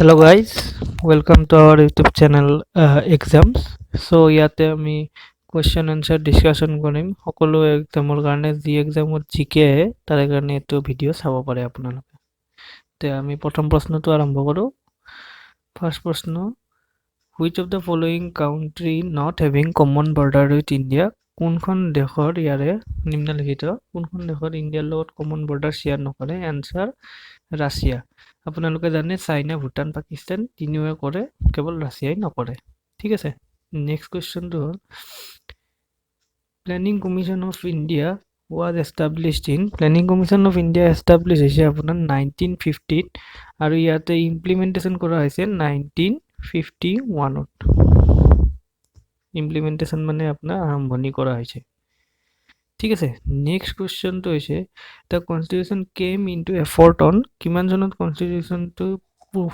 Hello guys, welcome to our YouTube channel exams. So ইয়াতে আমি question answer discussion কৰিম সকলো এক্সামৰ কাৰণে যি এক্সামত জিকে আহে তাৰে কাৰণে এইটো ভিডিঅ' চাব পাৰে আপোনালোকে তে আমি প্ৰথম প্ৰশ্নটো আৰম্ভ কৰোঁ ফাৰ্ষ্ট প্ৰশ্ন which of the following country not having common border with India কোনখন দেশৰ ইয়াৰে নিম্নলিখিত কোনখন দেশৰ ইণ্ডিয়াৰ লগত কমন বৰ্ডাৰ শ্বেয়াৰ নকৰে এনসাৰ ৰাছিয়া আপোনালোকে জানে চাইনা ভুটান পাকিস্তান তিনিওৱে কৰে কেৱল ৰাছিয়াই নকৰে ঠিক আছে নেক্সট কোৱেশ্চনটো হ'ল planning commission of India was established in planning commission of India establish হৈছে আপোনাৰ 1950 আৰু ইয়াতে ইমপ্লিমেণ্টেশ্যন কৰা হৈছে 1951 ইমপ্লিমেণ্টেশ্যন মানে আপোনাৰ আৰম্ভণি কৰা হৈছে ঠিক আছে নেক্সট কোৱেশ্চনটো হৈছে the constitution came into effort on কিমান চনত কনষ্টিটিউশ্যনটো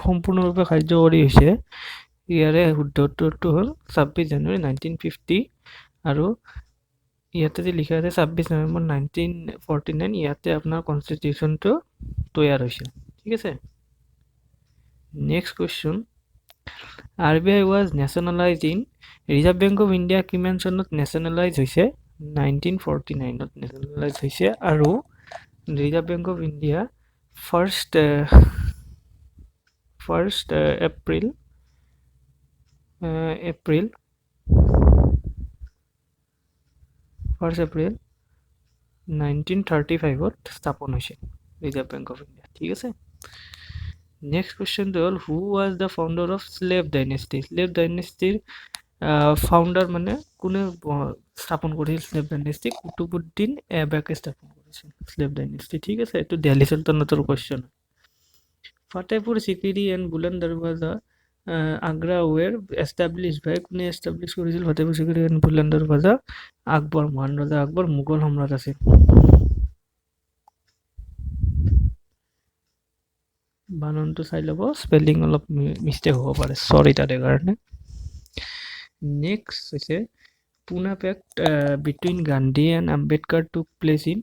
সম্পূৰ্ণৰূপে কাৰ্যকৰী হৈছে ইয়াৰে শুদ্ধ উত্তৰটো হ'ল 26 জানুৱাৰী 1950 আৰু ইয়াতে যে লিখা আছে 26 নৱেম্বৰ 1949 ইয়াতে আপোনাৰ কনষ্টিটিউশ্যনটো তৈয়াৰ হৈছিল ঠিক আছে next question RBI was nationalized in reserve bank of India কিমান চনত নেশ্যনেলাইজ হৈছে 1949 নেশ্যনেলাইজ হৈছে আৰু reserve bank of India first April 1935 স্থাপন হৈছিল ৰিজাৰ্ভ বেংক অফ ইণ্ডিয়া ঠিক আছে নেক্সট কুৱেশ্যনটো হ'ল who was the founder of slave ডাইনেষ্টিৰ ফাউণ্ডাৰ মানে কোনে স্থাপন কৰিছিল স্লেভ ডাইনেষ্টি কুতুবুদ্দিন এবাকে স্থাপন কৰিছিল স্লেভ ডাইনেষ্টি ঠিক আছে এইটো দিল্লী সালতানাতৰ question Fatehpur Sikri and Buland Darwaza Agra were established by কোনে এষ্টাব্লিছ কৰিছিল ফাতেহপুৰ চিকৰি এণ্ড বুলন্দ দৰৱাজা আকবৰ মহান ৰজা আকবৰ মোগল সম্ৰাট আছিল বানানটো চাই ল'ব স্পেলিং অলপ মিষ্টেক হ'ব পাৰে সৰি তাৰে কাৰণে নেক্সট হৈছে Poona pact between Gandhi and Ambedkar took place in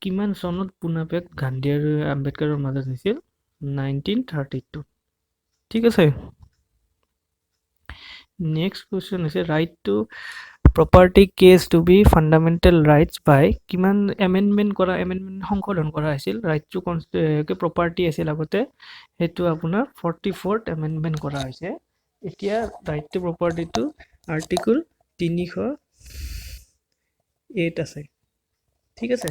কিমান চনত পুনা পেক্ট গান্ধী আৰু আম্বেদকাৰৰ মাজত হৈছিল 1932 ঠিক আছে নেক্সট কুৱেশ্যন হৈছে right to property case to be fundamental rights by কিমান এমেণ্ডমেণ্ট সংশোধন কৰা হৈছিল ৰাইট টু প্ৰপাৰ্টি আছিল আগতে সেইটো আপোনাৰ 44th এমেণ্ডমেণ্ট কৰা হৈছে এতিয়া ৰাইট টু প্ৰপাৰ্টিটো আৰ্টিকল 308 আছে ঠিক আছে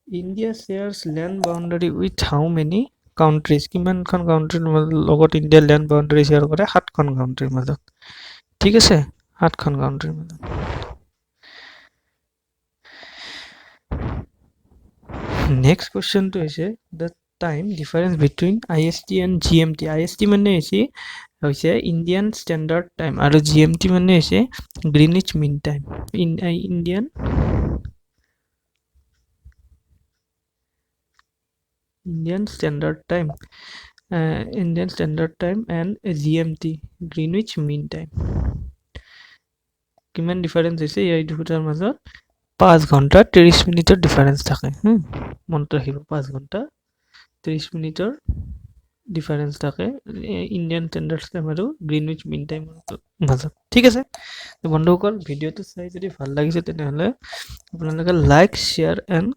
India shares land boundary with how many countries কিমানখন কাউণ্ট্ৰিৰ লগত ইণ্ডিয়া লেণ্ড বাউণ্ডাৰী শ্বেয়াৰ কৰে 7খন কাউণ্ট্ৰিৰ মাজত ঠিক আছে 7খন কাউণ্ট্ৰিৰ মাজত নেক্সট কুৱেশ্যনটো হৈছে the time difference between IST and GMT IST মানে হৈছে ইণ্ডিয়ান ষ্টেণ্ডাৰ্ড টাইম আৰু GMT মানে হৈছে Greenwich mean time Indian standard time and GMT Greenwich mean time কিমান ডিফাৰেঞ্চ হৈছে এই দুটাৰ মাজত 5 ঘণ্টা 30 মিনিটৰ ডিফাৰেঞ্চ থাকে মনত ৰাখিব 5 ঘণ্টা 30 মিনিটৰ ডিফাৰেঞ্চ থাকে ইণ্ডিয়ান ষ্টেণ্ডাৰ্ড টাইম আৰু গ্ৰীনিচ মিন টাইমৰ মাজত ঠিক আছে বন্ধুসকল ভিডিঅ'টো চাই যদি ভাল লাগিছে তেনেহ'লে আপোনালোকে লাইক শ্বেয়াৰ এণ্ড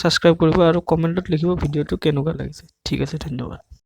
ছাবস্ক্ৰাইব কৰিব আৰু কমেণ্টত লিখিব ভিডিঅ'টো কেনেকুৱা লাগিছে ঠিক আছে ধন্যবাদ